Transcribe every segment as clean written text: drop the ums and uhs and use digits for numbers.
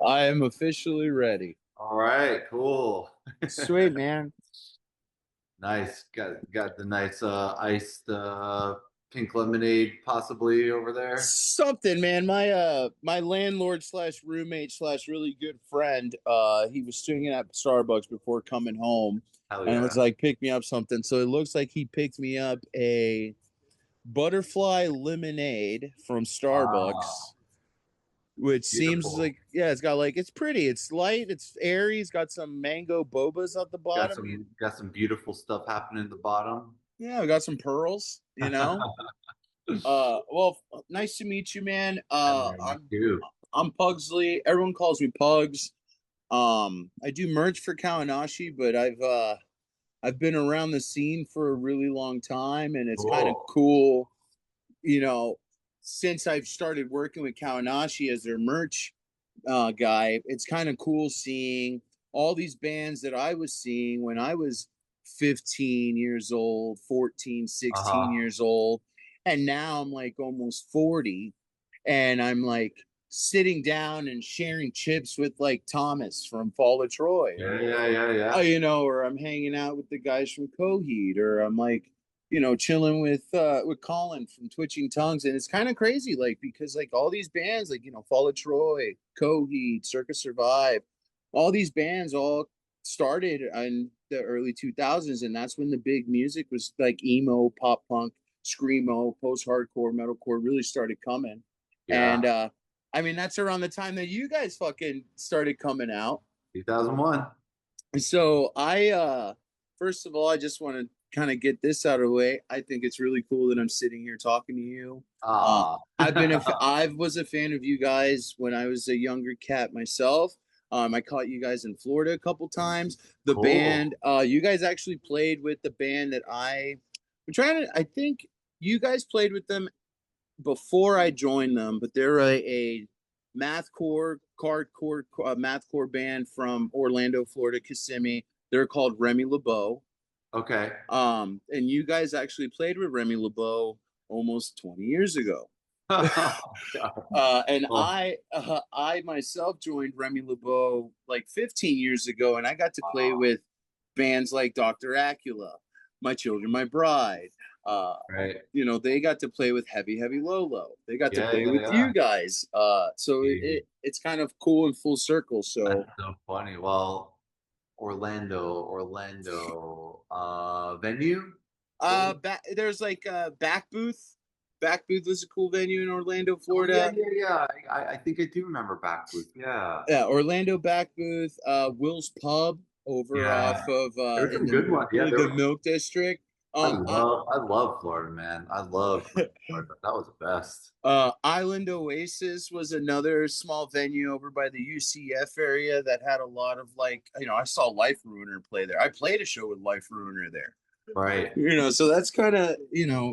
I am officially ready. All right, cool. Sweet, man. Nice. Got the nice iced pink lemonade possibly over there. Something, man. My landlord slash roommate slash really good friend, he was swinging at Starbucks before coming home, Hell and it yeah. was like, pick me up something. So it looks like he picked me up a butterfly lemonade from Ah, Starbucks, which seems beautiful. like, yeah, it's got like, it's pretty, it's light, it's airy, it's got some mango bobas at the Got bottom. some beautiful stuff happening at the bottom. Yeah, we got some pearls, you know. Well, nice to meet you, man. You too. I'm Pugsley. Everyone calls me Pugs. I do merch for Kaonashi, but I've been around the scene for a really long time, and it's kind of Cool. cool, you know, since I've started working with Kaonashi as their merch guy. It's kind of cool seeing all these bands that I was seeing when I was 15 years old, 14, 16 Uh-huh. years old. And now I'm like almost 40. And I'm like sitting down and sharing chips with like Thomas from Fall of Troy, Yeah, yeah, yeah, yeah. or I'm hanging out with the guys from Coheed, or I'm like, chilling with Colin from Twitching Tongues, and it's kind of crazy, like because like all these bands, like Fall of Troy, Coheed, Circus Survive, all these bands all started in the early 2000s, and that's when the big music was like emo, pop punk, screamo, post hardcore, metalcore really started coming, Yeah. and I mean that's around the time that you guys fucking started coming out. 2001. So first of all, I just want to kind of get this out of the way. I think it's really cool that I'm sitting here talking to you. Uh Ah. I was a fan of you guys when I was a younger cat myself. I caught you guys in Florida a couple times. The band, Cool. you guys actually played with the band that I'm trying to, I think you guys played with them before I joined them, but they're a mathcore, hardcore mathcore band from Orlando, Florida, Kissimmee. They're called Remy LeBeau. Okay. And you guys actually played with Remy LeBeau almost 20 years ago. God. And Oh, I myself joined Remy LeBeau like 15 years ago, and I got to play wow. with bands like Dr. Acula, My Children, My Bride. Uh, Right. they got to play with Heavy Heavy Lolo. They got to Yeah, play yeah, with you yeah. guys. So it's kind of cool and full circle. So That's so funny. Well, venue? What was there's like Back Booth. Back Booth was a cool venue in Orlando, Oh yeah, Florida. yeah, yeah. I think I do remember Back Booth. Yeah. Yeah, Orlando Back Booth, Will's Pub over off Yeah. of There were in some good ones. Yeah, the Milk District. I I love Florida, man. I love Florida. That was the best. Island Oasis was another small venue over by the UCF area that had a lot of like, I saw Life Ruiner play there. I played a show with Life Ruiner there. Right. So that's kind of,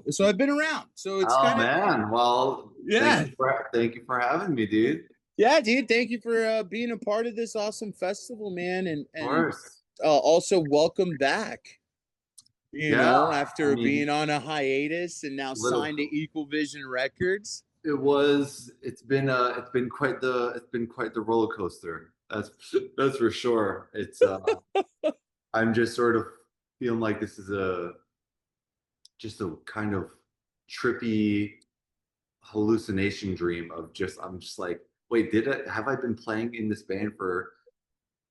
so I've been around. So it's Oh kind of, man. Well, yeah. thank you for having me, dude. Yeah, dude, thank you for being a part of this awesome festival, man, Of and course. also welcome back. Yeah. I After mean, being on a hiatus and now little. signed to Equal Vision Records. It's been quite the roller coaster. That's for sure. I'm just sort of feeling like this is a just a kind of trippy hallucination dream of just I'm just like, wait, did I have I been playing in this band for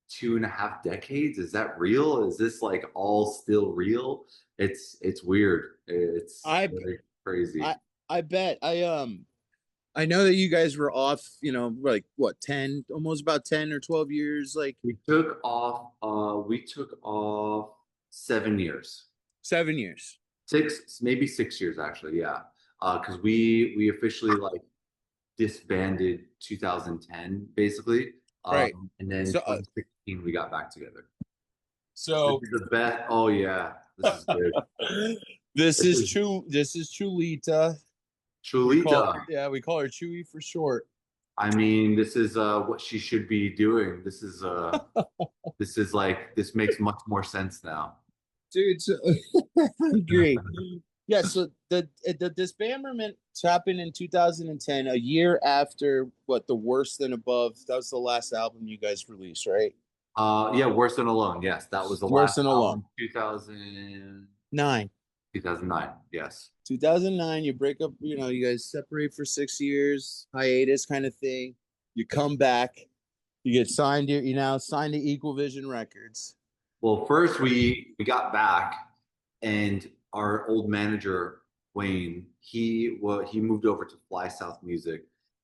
2.5 decades? Is that real? Is this like all still real? It's weird. It's I very I crazy. I bet I know that you guys were off, like what, 10, almost about 10 or 12 years, like We took off 7 years. 7 years. Six, maybe 6 years actually, yeah. Because we officially like disbanded 2010 basically, Right. and then So 2016 we got back together. This so is the best. Oh yeah, this is good. This is This is Chulita. Chulita. We call her Chewy for short. I mean, this is what she should be doing. This is like this makes much more sense now. Dude, so, I agree. Yeah, so the disbandment happened in 2010, a year after what the Worse Than Above. That was the last album you guys released, right? Yeah, Worse Than Alone. Yes, that was the Worse last Than Alone. album, 2000, 9. 2009. Yes. 2009, you break up, you guys separate for 6 years, hiatus kind of thing. You come back, you get signed to, you now signed to Equal Vision Records. Well, first we got back, and our old manager Wayne, he moved over to Fly South Music,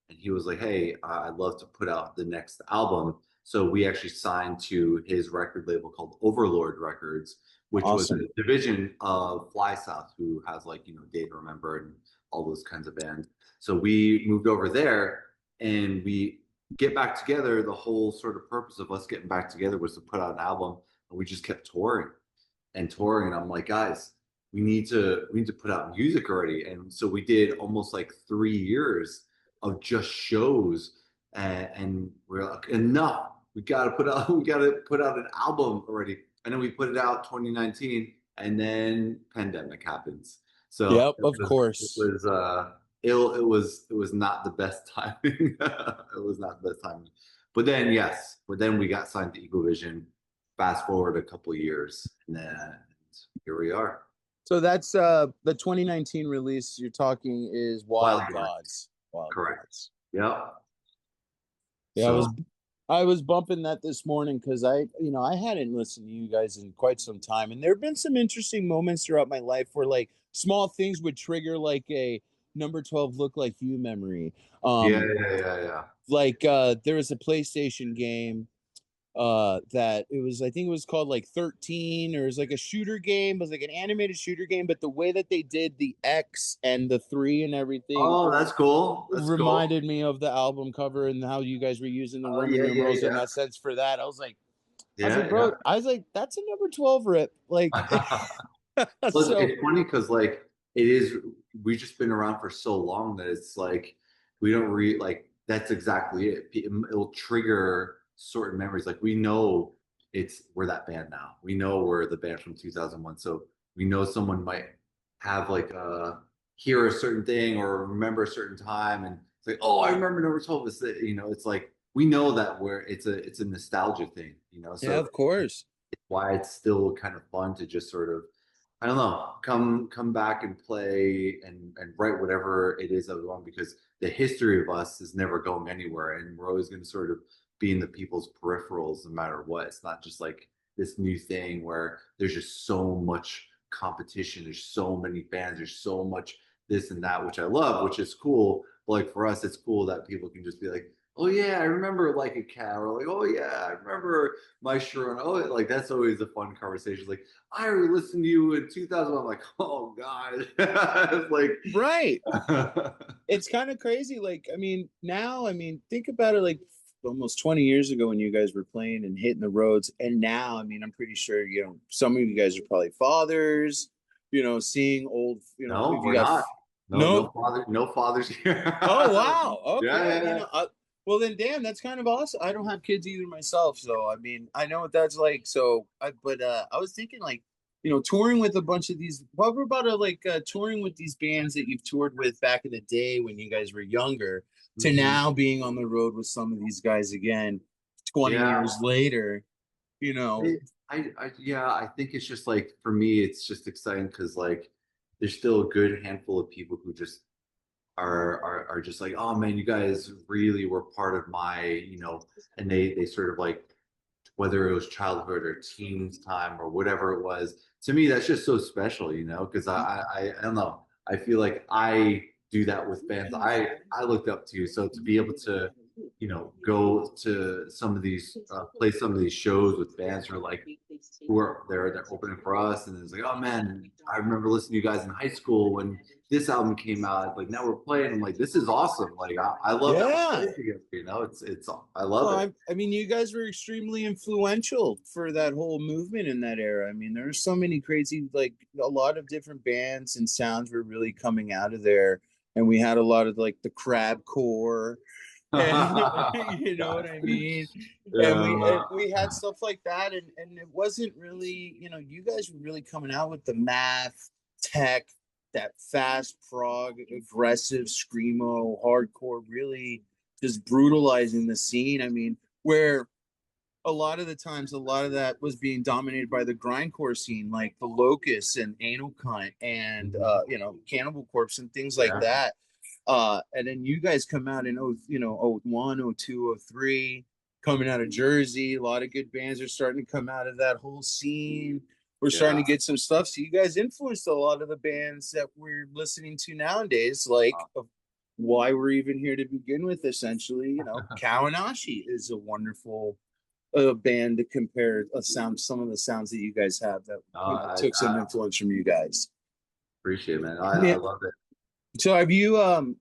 and he was like, "Hey, I'd love to put out the next album." So we actually signed to his record label called Overlord Records, which was a Awesome. division of Fly South, who has like Day to Remember and all those kinds of bands. So we moved over there, and we get back together. The whole sort of purpose of us getting back together was to put out an album, and we just kept touring and touring. And I'm like, guys, we need to put out music already. And so we did almost like 3 years of just shows, and we're like, enough. We got to put out an album already. And then we put it out 2019, and then pandemic happens. So Yep, of it course. was it was not the best timing. It was not the best timing. But then we got signed to Eagle Vision. Fast forward a couple of years, and then here we are. So that's the 2019 release you're talking is Wild Wild Gods. Gods. Wild Correct. Gods. Yep. Yeah, So I was bumping that this morning because I hadn't listened to you guys in quite some time, and there have been some interesting moments throughout my life where like small things would trigger like a number 12 Look Like You memory. yeah, Um, yeah, yeah, yeah. like there was a PlayStation game that it was, I think it was called like 13, or it was like a shooter game. It was like an animated shooter game, but the way that they did the X and the 3 and everything Oh, that's cool. That's cool. reminded me of the album cover and how you guys were using the Oh, Roman yeah, yeah, numerals in yeah, that sense for that. I was like, yeah, bro, that's a number 12 rip. Like, yeah. Well, so it's funny because like it is. We've just been around for so long that it's like we don't like. That's exactly it. It'll trigger certain memories. Like we know we're that band now. We know we're the band from 2001. So we know someone might have like hear a certain thing or remember a certain time, and it's like, oh, I remember number 12. It's like we know that it's a nostalgia thing. yeah, So of course. why it's still kind of fun to just sort of, I don't know, come back and play and write whatever it is that we want, because the history of us is never going anywhere, and we're always going to sort of be in the people's peripherals no matter what. It's not just like this new thing where there's just so much competition, there's so many fans, there's so much this and that, which I love, which is cool. But like for us, it's cool that people can just be like, oh yeah, I remember like a cat, or like, oh yeah, I remember my Sharon. Oh, like that's always a fun conversation. Like, I listened to you in 2000. I'm like, oh God. It's like, Right. It's kind of crazy. Like, think about it, like almost 20 years ago when you guys were playing and hitting the roads. And now, I'm pretty sure, some of you guys are probably fathers, seeing old, no, if you we're got, not. No, no. no fathers here. Oh, wow. Yeah, Okay. yeah, yeah. Well then, damn, that's kind of awesome. I don't have kids either myself. So, I know what that's like. So, I was thinking like, touring with a bunch of these, what about touring with these bands that you've toured with back in the day when you guys were younger, to Mhm. now being on the road with some of these guys again, 20 Yeah. years later, you know, Yeah, I think it's just like for me, it's just exciting because like there's still a good handful of people who just are just like, oh man, you guys really were part of my, and they sort of like, whether it was childhood or teens time or whatever it was. To me, that's just so special, because I don't know. I feel like I do that with bands I looked up to. So to be able to, go to some of these, play some of these shows with bands who are like, who are they're opening for us, and it's like, oh man, I remember listening to you guys in high school when this album came out. Like now we're playing. I'm like, this is awesome. Like I love that we're yeah. playing together. It's I love Well, it. you guys were extremely influential for that whole movement in that era. There are so many crazy, like a lot of different bands and sounds were really coming out of there, and we had a lot of like the crab core, and you know what God. I mean. And Yeah. we had stuff like that, and it wasn't really, you guys were really coming out with the math tech. that fast prog, aggressive screamo, hardcore, really just brutalizing the scene. I mean, where a lot of the times, a lot of that was being dominated by the grindcore scene, like the Locust and Anal Cunt and Mhm. Cannibal Corpse and things like Yeah, that. And then you guys come out in 01, 02, 03, coming out of Jersey. A lot of good bands are starting to come out of that whole scene. We're starting yeah. to get some stuff. So you guys influenced a lot of the bands that we're listening to nowadays, like why we're even here to begin with, essentially. Kaonashi is a wonderful band to compare some of the sounds that you guys have that took some I influence from you guys. appreciate it, man. I Yeah. love it. So have you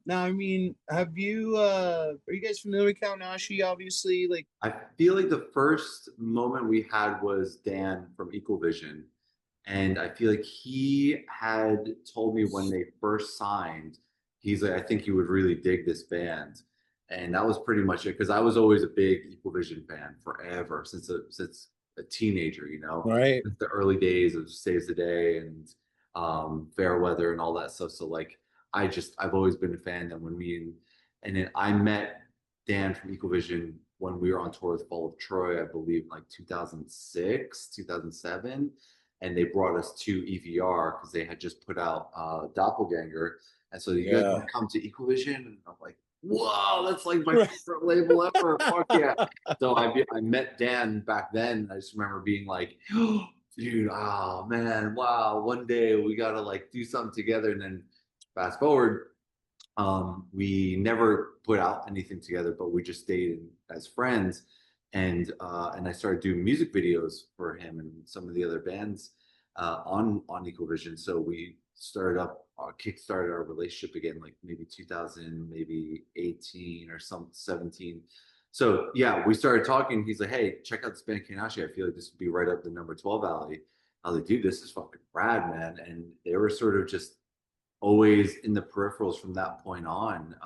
now I mean have you are you guys familiar with Kaonashi obviously like I feel like the first moment we had was Dan from Equal Vision. And I feel like he had told me when they first signed, he's like, I think you would really dig this band. And that was pretty much it because I was always a big Equal Vision fan forever since a teenager, right since the early days of Saves the Day and Fair Weather and all that stuff. So like I've always been a fan. And and then I met Dan from Equal Vision when we were on tour with Fall of Troy, I believe like 2006, 2007, and they brought us to EVR because they had just put out Doppelganger. And so you guys want yeah to come to Equal Vision? And I'm like, whoa, that's like my favorite label ever. Fuck yeah. So I met Dan back then. I just remember being like, oh, dude, oh man, wow, one day we gotta like do something together. And then fast forward, we never put out anything together, but we just stayed as friends. And I started doing music videos for him and some of the other bands on Equal Vision. So we kickstarted our relationship again, like maybe 2000, maybe 18 or some 17. So yeah, we started talking. He's like, "Hey, check out this band Kaonashi. I feel like this would be right up the number 12 alley." I was like, "Dude, this is fucking rad, man!" And they were sort of just always in the peripherals from that point on.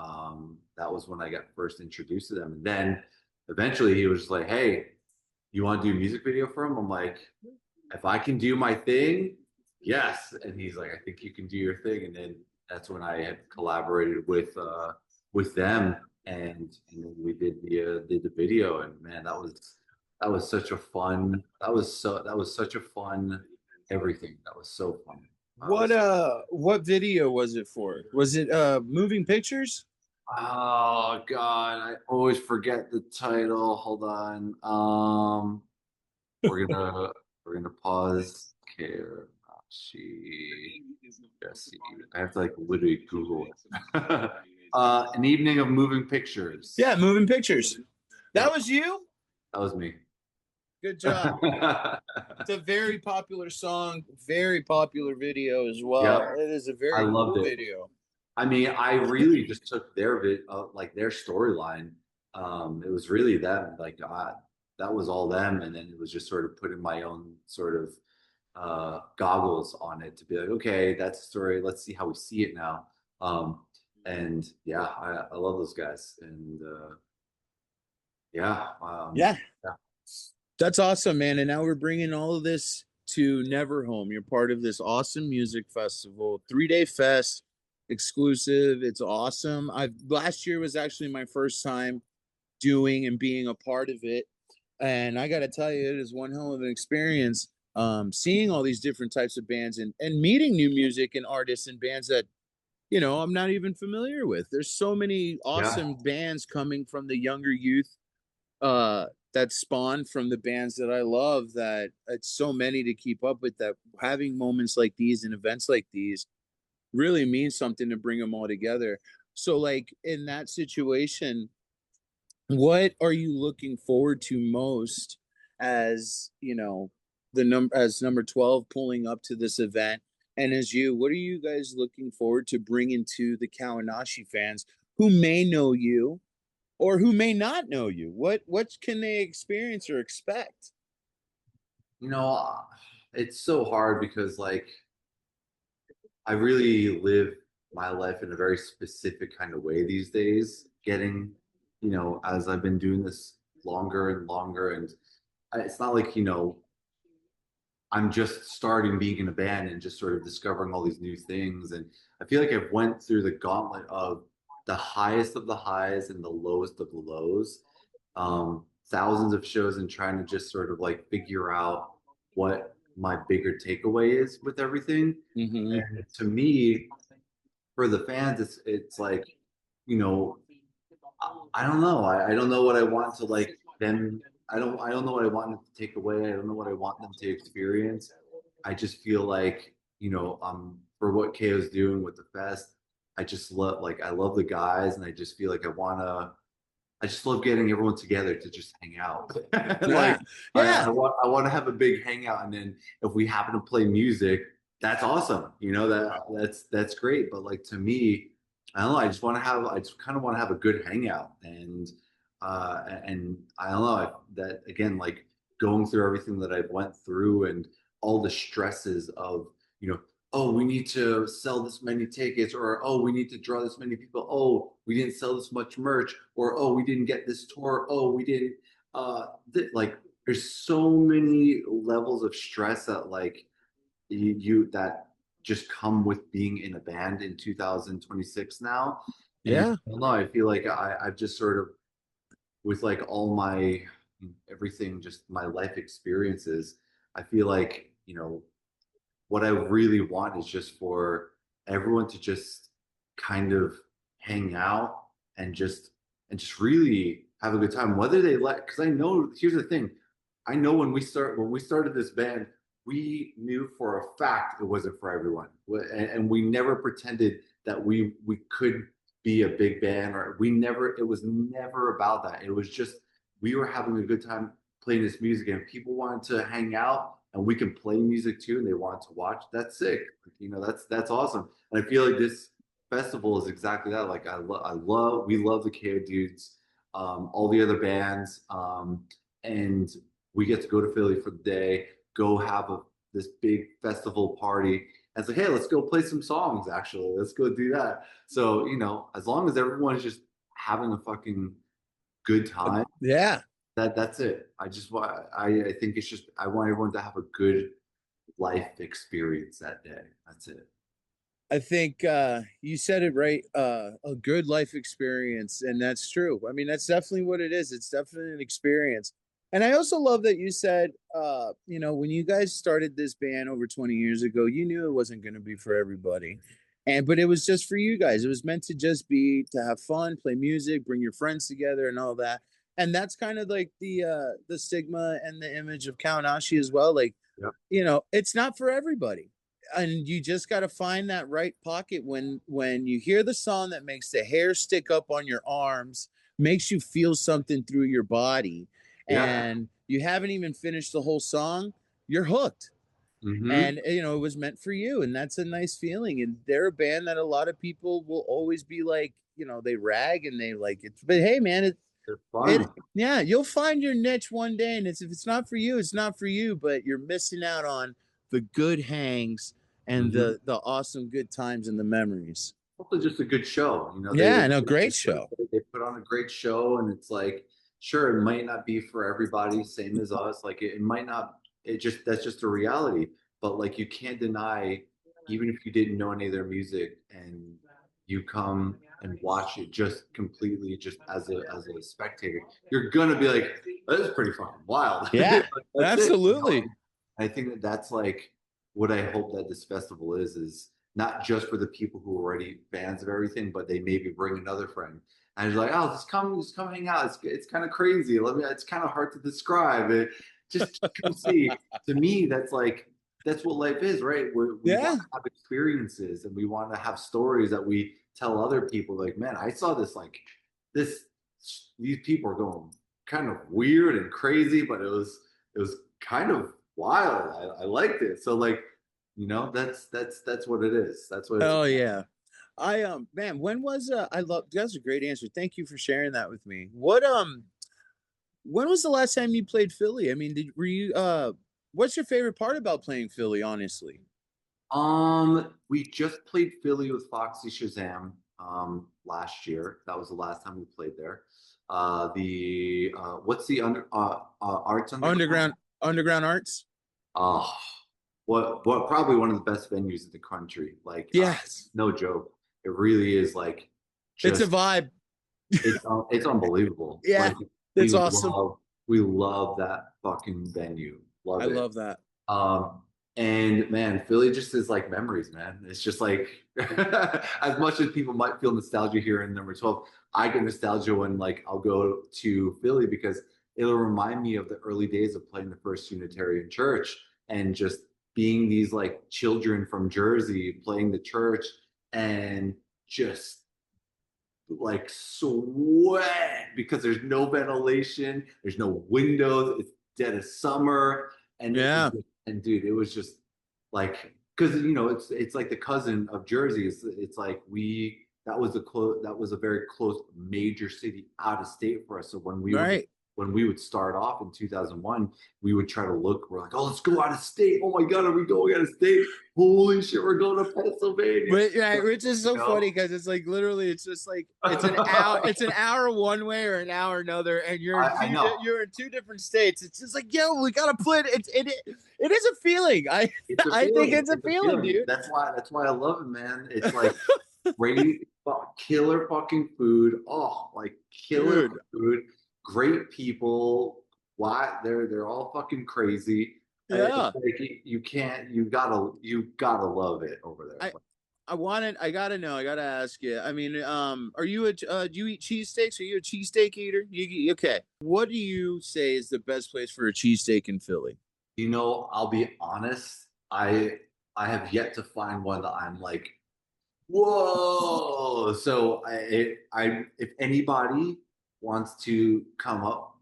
That was when I got first introduced to them. And then eventually he was like, "Hey, you want to do a music video for him?" I'm like, "If I can do my thing, yes." And he's like, "I think you can do your thing." And then that's when I had collaborated with them, and then we did the video. And man, that was such a fun. That was such a fun everything. That was so fun. Was what video was it for? Was it moving pictures? Oh God, I always forget the title. Hold on. We're gonna we're gonna pause. Care she Jesse. I have to like literally Google it. An evening of moving pictures. Yeah, moving pictures. That Yep, was you? that was me. Good job. It's a very popular song, very popular video as well. Yep, It is a I very loved cool it. video. I mean, I really just took like their storyline. It was really them. Like that was all them, and then it was just sort of putting my own sort of goggles on it to be like, okay, that's the story. Let's see how we see it now. Um, and yeah, I love those guys, and yeah, Yeah, yeah, that's awesome, man. And now we're bringing all of this to Neverhome. You're part of this awesome music festival, 3 day fest, exclusive. It's awesome. I last year was actually my first time doing and being a part of it, and I got to tell you, it is one hell of an experience. Seeing all these different types of bands and meeting new music and artists and bands that I'm not even familiar with. There's so many yeah, awesome bands coming from the younger youth that spawned from the bands that I love that it's so many to keep up with that having moments like these and events like these really means something to bring them all together. So like in that situation, what are you looking forward to most as, the number as number 12 pulling up to this event? And as what are you guys looking forward to bringing to the Kawanashi fans who may know you or who may not know you? What can they experience or expect? you know, it's so hard because like I really live my life in a very specific kind of way these days. As I've been doing this longer and longer, and it's not like I'm just starting being in a band and just sort of discovering all these new things. And I feel like I've went through the gauntlet of the highest of the highs and the lowest of the lows. Thousands of shows and trying to just sort of like figure out what my bigger takeaway is with everything. Hmm. And to me, for the fans, it's like, you know, I don't know. I don't know what I want to like them. I don't know what I want them to take away. I don't know what I want them to experience. I just feel like, for what KO's doing with the fest, I just love like I love the guys and I just feel like I just love getting everyone together to just hang out. Yeah. Like Yeah. I want to have a big hangout, and then if we happen to play music, that's awesome. That's great. But like to me, I don't know. I just kind of want to have a good hangout, and I don't know that again, like going through everything that I've went through and all the stresses of you know oh, we need to sell this many tickets, or oh, we need to draw this many people. Oh, we didn't sell this much merch, or oh, we didn't get this tour. Oh, we didn't. Like, there's so many levels of stress that like you that just come with being in a band in 2026 now. And Yeah. I don't know, I feel like I've just sort of with like all my everything, just my life experiences. I feel like what I really want is just for everyone to just kind of hang out and just really have a good time. Whether they let, because I know here's the thing, I know when we started this band, we knew for a fact it wasn't for everyone, and we never pretended that we could be a big band, or we never. It was never about that. It was just we were having a good time playing this music, and people wanted to hang out and we can play music too and they wanted to watch. That's sick. That's awesome. And I feel like this festival is exactly that. Like we love the KO dudes, all the other bands, and we get to go to Philly for the day, go have this big festival party. And it's like, hey, let's go play some songs. Actually, let's go do that. So as long as everyone's just having a fucking good time, Yeah. that's it. I think it's just I want everyone to have a good life experience that day. That's it. I think you said it right. A good life experience, and that's true. I mean, that's definitely what it is. It's definitely an experience. And I also love that you said, when you guys started this band over 20 years ago, you knew it wasn't going to be for everybody. But it was just for you guys. It was meant to just be to have fun, play music, bring your friends together, and all that. And that's kind of like the stigma and the image of Kaonashi as well. Like, Yep. it's not for everybody, and you just got to find that right pocket when you hear the song that makes the hair stick up on your arms, makes you feel something through your body, Yeah. and you haven't even finished the whole song, you're hooked. Mm-hmm. And it was meant for you, and that's a nice feeling. And they're a band that a lot of people will always be like, they rag and they like it, but hey man, They're it fun. yeah, you'll find your niche one day, and if it's not for you, it's not for you, but you're missing out on the good hangs and Mm-hmm. the awesome good times and the memories. Also, just a good show. Yeah, no, great show. They put on a great show, and it's like, sure, it might not be for everybody, same as us. Like it might not. It just that's just a reality. But like you can't deny, even if you didn't know any of their music, and you come and watch it just completely, just as a spectator, you're gonna be like, "That is pretty fucking wild." Yeah, That's it. absolutely. I think that's like what I hope that this festival is not just for the people who are already fans of everything, but they maybe bring another friend. And it's like, oh, just come hang out. It's kind of crazy. It's kind of hard to describe. Just come see. To me, that's what life is, right? We Yeah. want to have experiences and we want to have stories that we tell other people. Like, man, I saw this. These people are going kind of weird and crazy, but it was kind of wild. I liked it. So like, that's what it is. That's what it's Oh about. yeah. I man, when was I love that's a great answer. Thank you for sharing that with me. When was the last time you played Philly? I mean, were you what's your favorite part about playing Philly, honestly? We just played Philly with Foxy Shazam last year. That was the last time we played there. The what's the Arts Underground? Underground Arts? Oh. what probably one of the best venues in the country. Like, Yes, no joke. It really is like it's a just vibe. it's unbelievable. Yeah, Like we it's awesome. love we love that fucking venue. I Love it. love that. Um, and man, Philly just is like memories, man. It's just like as much as people might feel nostalgia here in number 12, I get nostalgia when like I'll go to Philly because it'll remind me of the early days of playing the First Unitarian Church and just being these like children from Jersey playing the church and just like sweat because there's no ventilation, there's no windows, it's dead of summer, and Yeah, and dude, it was just like because it's like the cousin of Jersey. It's like we that was a very close major city out of state for us. So right. when we would start off in 2001, we would try to look. We're like, oh, let's go out of state. Oh my god, are we going out of state? Holy shit, we're going to Pennsylvania. But right, which is so You funny know? because it's like literally, it's just like it's an hour one way or an hour another, and I know. you're in two different states. It's just like, yo, we gotta play it. It is a feeling. I It's a I think feeling. it's a It's a feeling, feeling. dude. That's why I love it, man. It's like great, killer fucking food. Oh, like killer Dude, food. Great people. Why they're all fucking crazy. It's yeah. like you can't. You gotta love it over there. I I gotta know. I gotta ask you. I mean, are you do you eat cheesesteaks? Are you a cheesesteak eater? Okay. What do you say is the best place for a cheesesteak in Philly? I'll be honest. I have yet to find one that I'm like, whoa. So if anybody wants to come up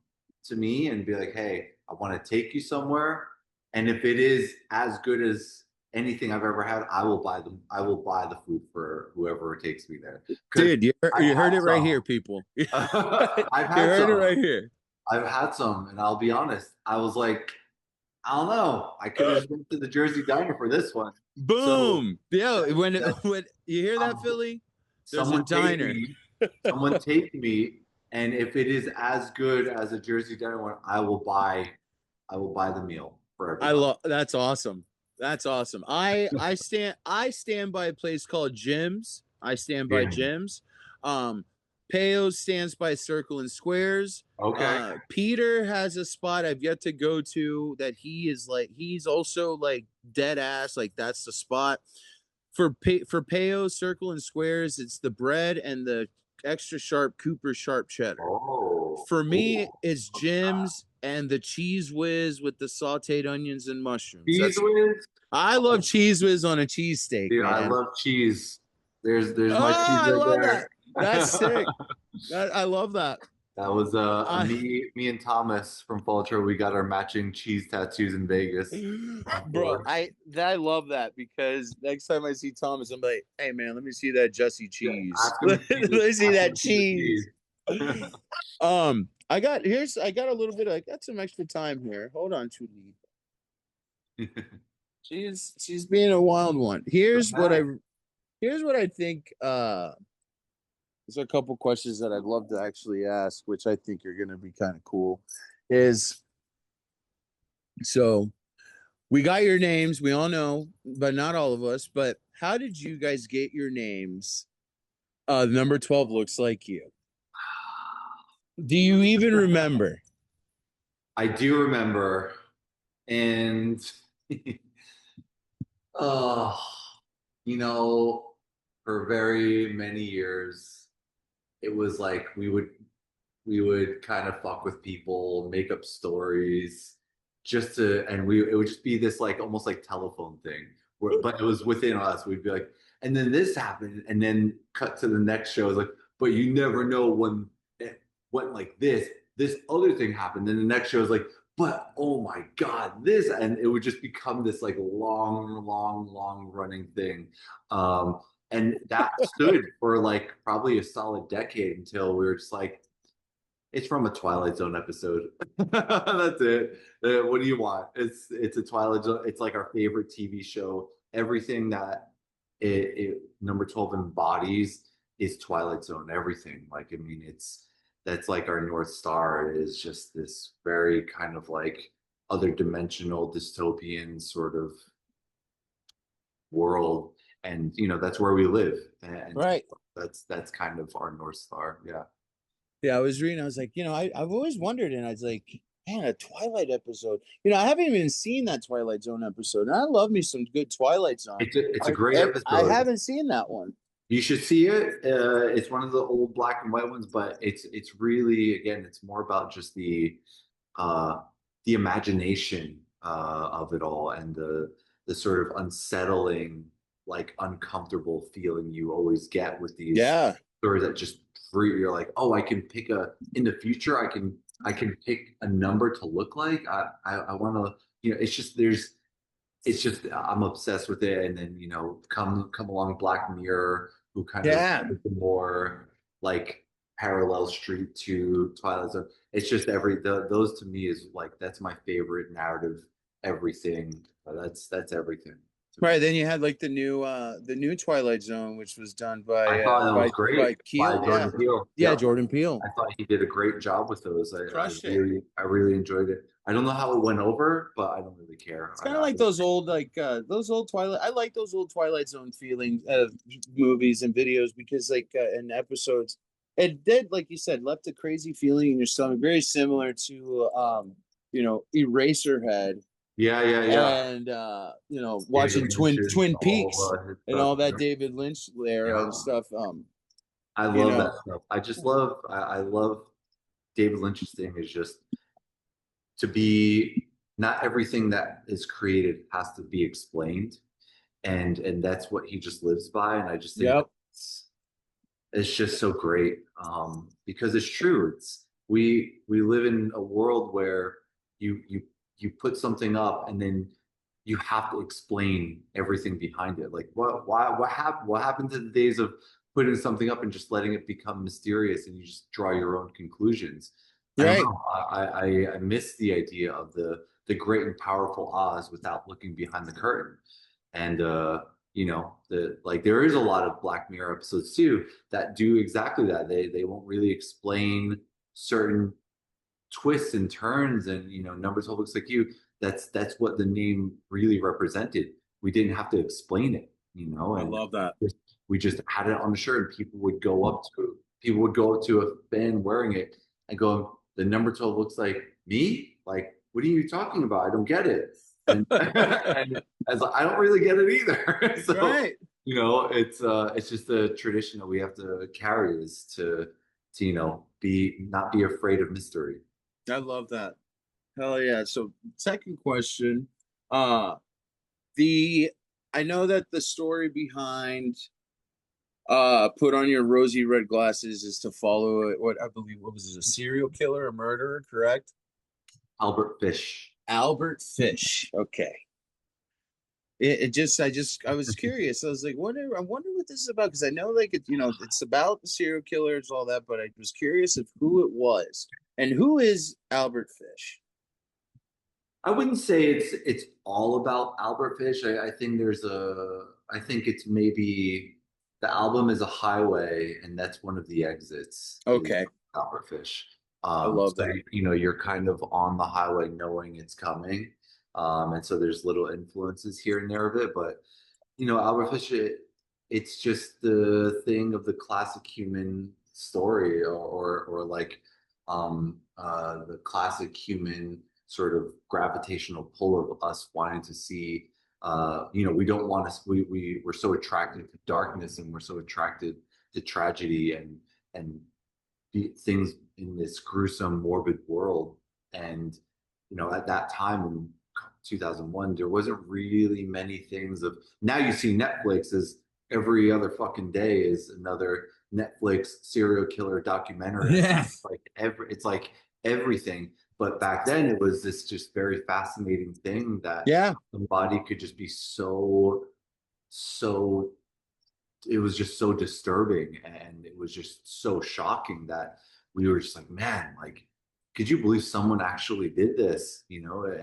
to me and be like, hey, I want to take you somewhere, and if it is as good as anything I've ever had, I will buy the food for whoever takes me there. Because Dude, I've you heard had it right here, some. people. You I've had heard it some. right here. I've had some, and I'll be honest, I was like, I don't know. I could have went to the Jersey Diner for this one. So Boom. Yeah, that, when that when you hear that, um, Philly, there's a someone take diner. me, someone take me, and if it is as good as a Jersey Diner one, I will buy the meal for I everybody. love that's awesome. That's awesome. I stand by a place called Jim's. I stand by Yeah. Jim's. Peo stands by Circle and Squares. Okay. Peter has a spot I've yet to go to that he's also like dead ass, like that's the spot. For Peo, Circle and Squares, it's the bread and the extra sharp Cooper sharp cheddar. Oh, For me, ooh. it's Jim's and the cheese whiz with the sauteed onions and mushrooms. Cheese That's whiz. I love Oh, cheese whiz on a cheesesteak, dude, I man. love cheese. There's Oh, my cheese I right love that. there. That's sick. I love that. That was I me and Thomas from Fulcher. We got our matching cheese tattoos in Vegas. Bro, I love that because next time I see Thomas, I'm like, hey man, let me see that Jesse Yeah, cheese. ask him Let to see me see ask him that to see the cheese. cheese. I got a little bit. I got some extra time here. Hold on, Julie. She's being a wild one. Here's what I think. There's a couple questions that I'd love to actually ask, which I think are gonna be kind of cool. Is so we got your names, we all know, but not all of us. But how did you guys get your names? Number 12 looks like you. Do you even remember? I do remember, and oh, you know, for very many years, it was like we would kind of fuck with people, make up stories, just to, and it would just be this like almost like telephone thing, but it was within us. We'd be like, and then this happened, and then cut to the next show. It's like, but you never know when it went like this. This other thing happened, and the next show is like, but oh my god, this, and it would just become this like long running thing. And that stood for like probably a solid decade until we were just like, it's from a Twilight Zone episode. That's it. What do you want? It's a Twilight Zone. It's like our favorite TV show. Everything that it number 12 embodies is Twilight Zone. Everything. Like I mean, that's like our North Star. It is just this very kind of like other dimensional dystopian sort of world, and that's where we live, and Right. that's kind of our North Star. Yeah. Yeah, I was reading. I was like, I've always wondered, and I was like, man, a Twilight episode. I haven't even seen that Twilight Zone episode, and I love me some good Twilight Zone. It's a great I episode. haven't seen that one. You should see it. It's one of the old black and white ones, but it's really, again, it's more about just uh, the imagination of it all, and the sort of unsettling, like uncomfortable feeling you always get with these Yeah, stories that just free. You're like, oh, I can pick a in the future. I can pick a number to look like. I want to. It's just it's just I'm obsessed with it. And then come along Black Mirror, who kind of yeah. is the more like parallel street to Twilight Zone. It's just those to me is like that's my favorite narrative. Everything that's everything to me. Right. Then you had like the new Twilight Zone, which was done I by thought that was by great by Keel. Yeah, Jordan Peele. yeah, Yep. Jordan Peele I thought he did a great job with those. crushed it. I really enjoyed it. I don't know how it went over, but I don't really care. It's kind of like those old Twilight. I like those old Twilight Zone feeling movies and videos because and episodes, it did like you said left a crazy feeling in your stomach, very similar to Eraserhead Yeah, yeah, yeah. and David watching Lynch's Twin all Peaks his and stuff. all that David Lynch era and Yeah, stuff. I You love that know, stuff. I love David Lynch's thing is just to be not everything that is created has to be explained, and that's what he just lives by. And I just think yep, it's just so great because it's true. We live in a world where you put something up and then you have to explain everything behind it. Like what happened to the days of putting something up and just letting it become mysterious and you just draw your own conclusions. I don't right. know. I miss the idea of the great and powerful Oz without looking behind the curtain. And there is a lot of Black Mirror episodes too that do exactly that. They won't really explain certain twists and turns, and numbers whole looks like you. That's what the name really represented. We didn't have to explain it, I and love that. we just had it on the shirt, and people would go up to a fan wearing it and go, the number 12 looks like me. Like, what are you talking about? I don't get it. And and as I don't really get it either. So Right. it's just a tradition that we have to carry, is to be not be afraid of mystery. I love that. Hell yeah. So second question. Uh the I know that the story behind put on your rosy red glasses is to follow what I believe what was it, a serial killer, a murderer, correct? Albert Fish. Albert Fish. Okay. I was curious. I was like, I wonder what this is about because I know it's about the serial killers, all that, but I was curious of who it was and who is Albert Fish. I wouldn't say it's all about Albert Fish. I think it's maybe the album is a highway, and that's one of the exits is Okay, Albert Fish. I love So that. you're kind of on the highway knowing it's coming, and so there's little influences here and there of it. But Albert Fish, it's just the thing of the classic human story, or like the classic human sort of gravitational pull of us wanting to see. We don't want to. We're so attracted to darkness, and we're so attracted to tragedy and things in this gruesome, morbid world. And at that time in 2001, there wasn't really many things of. Now you see Netflix as every other fucking day is another Netflix serial killer documentary. Yeah. It's like everything. But back then, it was this just very fascinating thing that Yeah. somebody could just be so. It was just so disturbing, and it was just so shocking that we were just like, man, like, could you believe someone actually did this? And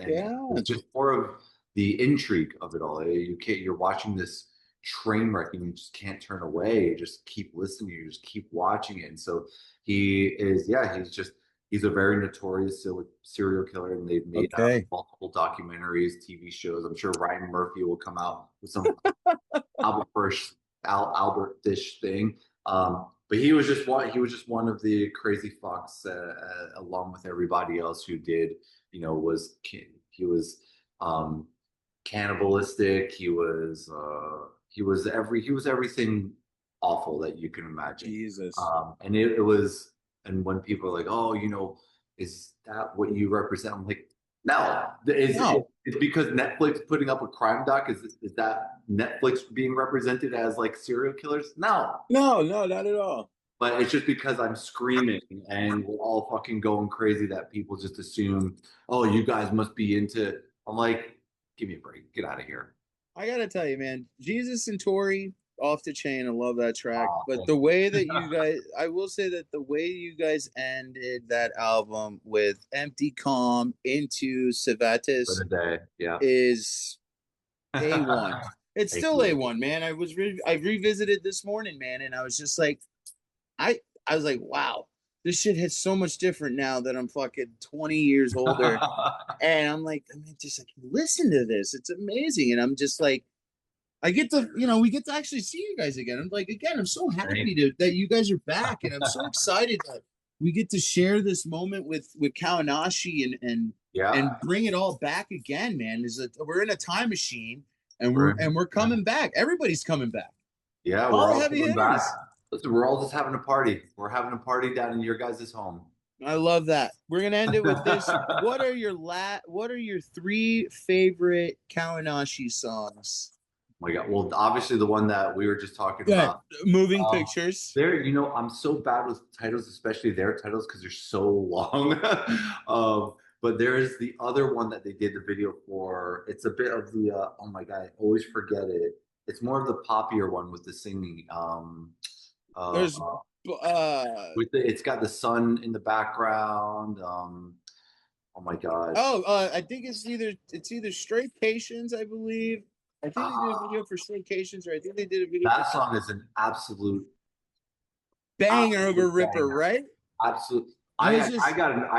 Yeah. it's just more of the intrigue of it all. You're watching this train wreck and you just can't turn away. You just keep listening, you just keep watching it. And so he's just He's a very notorious serial killer, and they've made Okay. multiple documentaries, TV shows. I'm sure Ryan Murphy will come out with some Albert Fish, Albert Fish thing. But he was just one. He was just one of the crazy fucks, along with everybody else who did. He was um, cannibalistic. He was everything awful that you can imagine. Jesus. And it was, and when people are like, oh, is that what you represent? I'm like, no, No. it's because Netflix putting up a crime doc. Is that Netflix being represented as like serial killers? No, No, no, not at all. but it's just because I'm screaming and we're all fucking going crazy that people just assume, oh, you guys must be into. I'm like, give me a break, get out of here. I gotta tell you, man, Jesus and Tori, off the chain. I love that track. Oh, But thank the you. way that you guys, I will say that the way you guys ended that album with Empty Calm into For Savatis the day, yeah. is A1. It's Thank still you. A1, man. I revisited this morning, man, and I was just like, I I was like, wow, this shit hits so much different now that I'm fucking 20 years older. And I'm like, I mean, just like listen to this. It's amazing. And I'm just like, I get to, we get to actually see you guys again. I'm like, again, I'm so happy that you guys are back, and I'm so excited that we get to share this moment with Kaonashi and Yeah, bring it all back again, man. Is that we're in a time machine, and we're we're yeah, coming back. Everybody's coming back. yeah, All we're the all heavy coming back. hitters. Listen, we're all just having a party. We're having a party down in your guys' home. I love that. We're gonna end it with this. What are your three favorite Kaonashi songs? My God. Well, obviously the one that we were just talking Yeah, about. moving Um, pictures. I'm so bad with titles, especially their titles, because they're so long. But there is the other one that they did the video for. It's a bit of the oh my God, I always forget it. It's more of the poppier one with the singing. Uh, There's uh it's got the sun in the background. Oh my God. I think it's either Straycations, I believe. I think they did a video for Straycations, or I think they did a video for That song is an Banger of a absolute Ripper, banger. right? Absolute. I was just I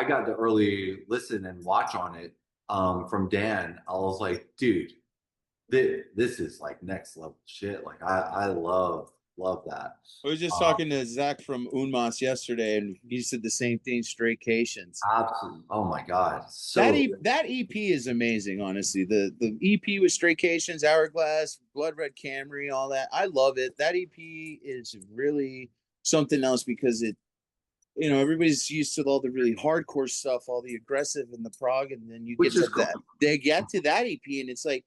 got the early listen and watch on it from Dan. I was like, dude, this is like next level shit. Like I love that. I was just Um, talking to Zach from Unmas yesterday, and he said the same thing. Straycations. absolutely. Oh my God, That so e- that EP is amazing, honestly. The EP with Straycations, Hourglass, Blood Red Camry, all that. I love it. That EP is really something else because everybody's used to all the really hardcore stuff, all the aggressive and the prog, and then you which get is to cool. that. They get to that EP, and it's like,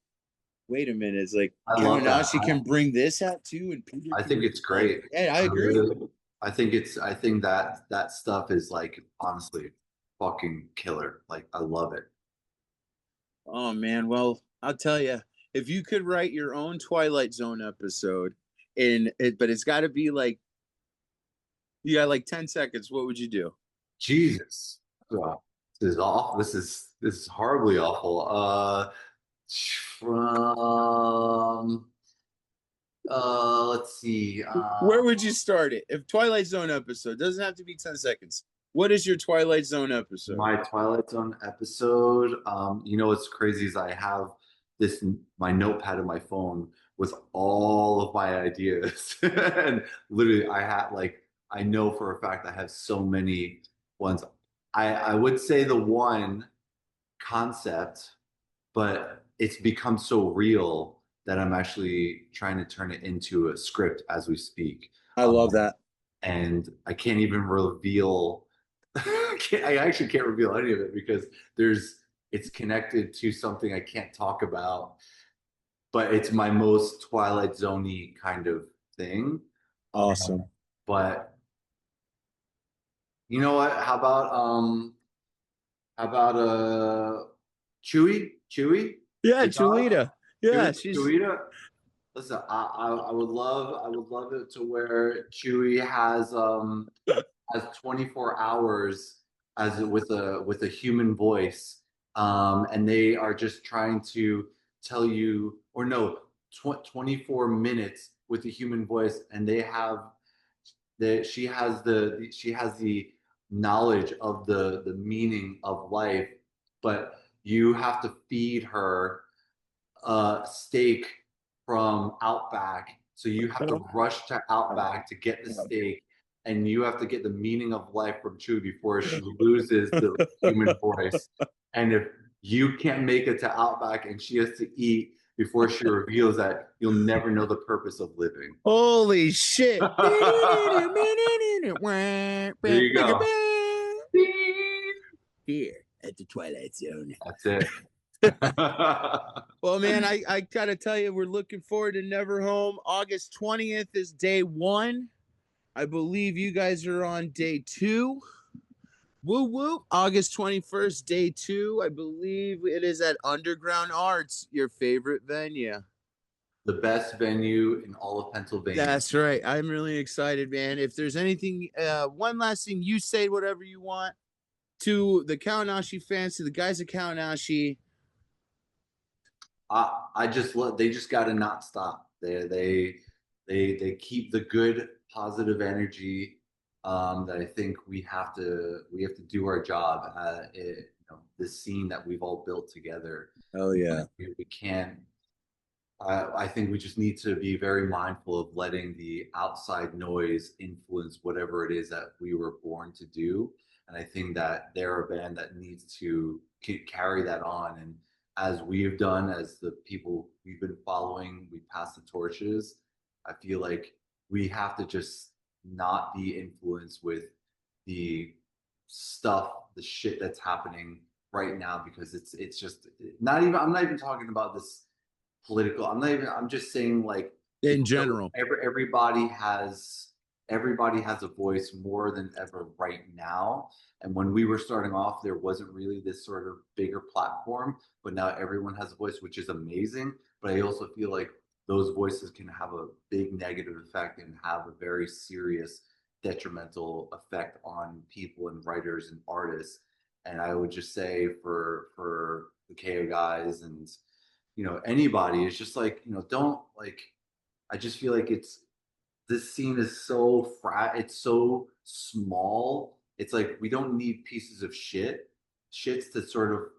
wait a minute, it's like I love that. Kaonashi can bring this out too, and Peter I can think bring it's like, great. hey, I I agree. really, I think that that stuff is like honestly fucking killer. Like I love it. Oh man, well, I'll tell you, if you could write your own Twilight Zone episode, but it's got to be like you got like 10 seconds. What would you do? Jesus. This is awful. This is horribly awful. From let's see. Where would you start it? If Twilight Zone episode doesn't have to be 10 seconds. What is your Twilight Zone episode? My Twilight Zone episode. What's crazy is I have this my notepad in my phone with all of my ideas, and literally I know for a fact I have so many ones. I would say the one concept, but it's become so real that I'm actually trying to turn it into a script as we speak. I love that. And I can't even reveal. I actually can't reveal any of it because it's connected to something I can't talk about, but it's my most Twilight Zoney kind of thing. Awesome. But you know what? How about Chewy? Chewy? Yeah, The dog? Julita. Yeah, Chewy? she's Chewy? Listen, I would love it to where Chewy has 24 hours as with a human voice, and they are just trying to tell you, or no, 24 minutes with a human voice, and they have she has the knowledge of the meaning of life, but you have to feed her steak from Outback. So you have to rush to Outback to get the steak, and you have to get the meaning of life from Chewie before she loses the human voice. And if you can't make it to Outback and she has to eat before she reveals that, you'll never know the purpose of living. Holy shit. There you go. Here at the Twilight Zone. That's it. Well, man, I gotta tell you, we're looking forward to Never Home. August 20th is day 1. I believe you guys are on day 2. Woo woo. August 21st, day 2. I believe it is at Underground Arts, your favorite venue. The best venue in all of Pennsylvania. That's right. I'm really excited, man. If there's anything, one last thing, you say whatever you want to the Kaonashi fans, to the guys at Kaonashi. I just love. They just got to not stop. They keep the good positive energy. That I think we have to do our job at it, this scene that we've all built together. Oh yeah. We can't. I think we just need to be very mindful of letting the outside noise influence whatever it is that we were born to do. And I think that they're a band that needs to carry that on. And as we've done, as the people we've been following, we pass the torches. I feel like we have to just not be influenced with the stuff, the shit that's happening right now, because it's just not even. I'm not even talking about this political. I'm just saying, like, in general, everybody has a voice more than ever right now. And when we were starting off, there wasn't really this sort of bigger platform, but now everyone has a voice, which is amazing. But I also feel like those voices can have a big negative effect and have a very serious detrimental effect on people and writers and artists. And I would just say for the KO guys and anybody, it's just like, don't, like, I just feel like this scene is so it's so small. It's like we don't need pieces of shits to sort of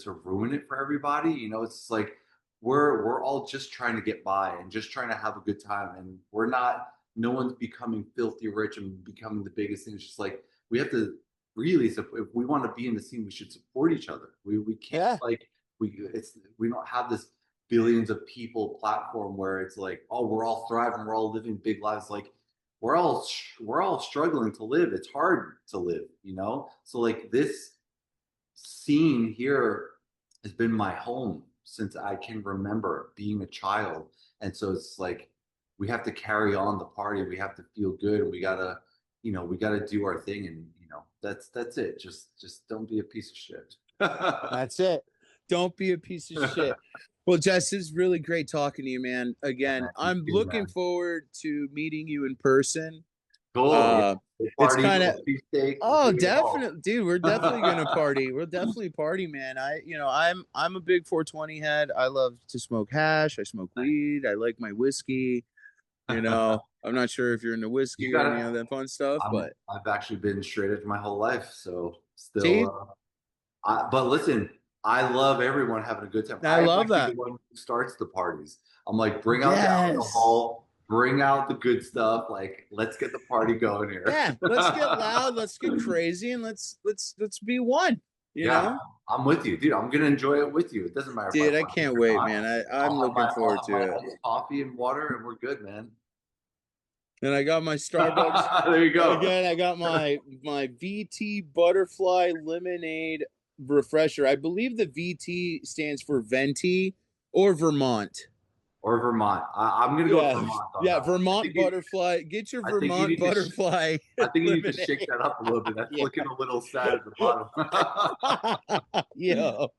to ruin it for everybody. It's like we're all just trying to get by and just trying to have a good time, and we're not. No one's becoming filthy rich and becoming the biggest thing. It's just like we have to really. If we want to be in the scene, we should support each other. We can't we don't have this billions of people platform where it's like, oh, we're all thriving, we're all living big lives. Like we're all struggling to live. It's hard to live, So like this scene here has been my home since I can remember being a child. And so it's like we have to carry on the party. We have to feel good, and we gotta do our thing. And that's it. Just don't be a piece of shit. That's it. Don't be a piece of shit. Well, Jess, it's really great talking to you, man. Again, I'm looking forward to meeting you in person. Cool. It's kind of definitely, dude. We're definitely gonna party. We'll definitely party, man. I'm a big 420 head. I love to smoke hash. I smoke weed. I like my whiskey. I'm not sure if you're into whiskey or any of that fun stuff, but I've actually been straight edge my whole life, so still. But listen, I love everyone having a good time. I love that. The one who starts the parties. I'm like, bring out the alcohol, bring out the good stuff. Like, let's get the party going here. Yeah, let's get loud, let's get crazy, and let's be one. You know? I'm with you, dude. I'm gonna enjoy it with you. It doesn't matter. Dude, I can't wait, man. I'm looking forward to it. Coffee and water, and we're good, man. And I got my Starbucks. There you go. Again, I got my VT Butterfly Lemonade Refresher. I believe the VT stands for Venti or Vermont. I'm gonna go with Vermont. Vermont Butterfly. Get your Vermont Butterfly. I think you need to shake that up a little bit. That's looking a little sad at the bottom. Yo,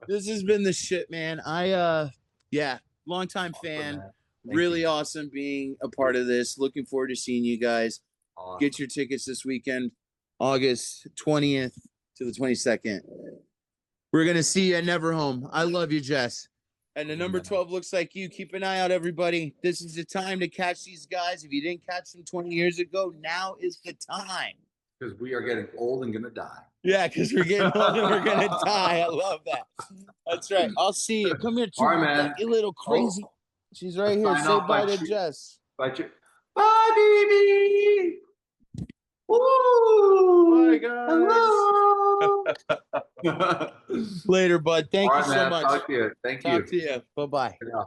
this has been the shit, man. Longtime fan. Really awesome being a part of this. Looking forward to seeing you guys. Awesome. Get your tickets this weekend, August 20th to the 22nd. We're going to see you at Never Home. I love you, Jess. And the number 12 looks like you. Keep an eye out, everybody. This is the time to catch these guys. If you didn't catch them 20 years ago, now is the time. because we are getting old and gonna die. Yeah, because we're getting old and we're gonna die. I love that. That's right. I'll see you. Come here, All right, man. you little crazy. Oh, She's right here. sign Say off bye by to cheer. Jess. Bye, baby. Woo! Bye, Hello. Later, bud. Thank All you right, so man. much. Talk to you. Thank Talk you. to you. Bye bye. Yeah.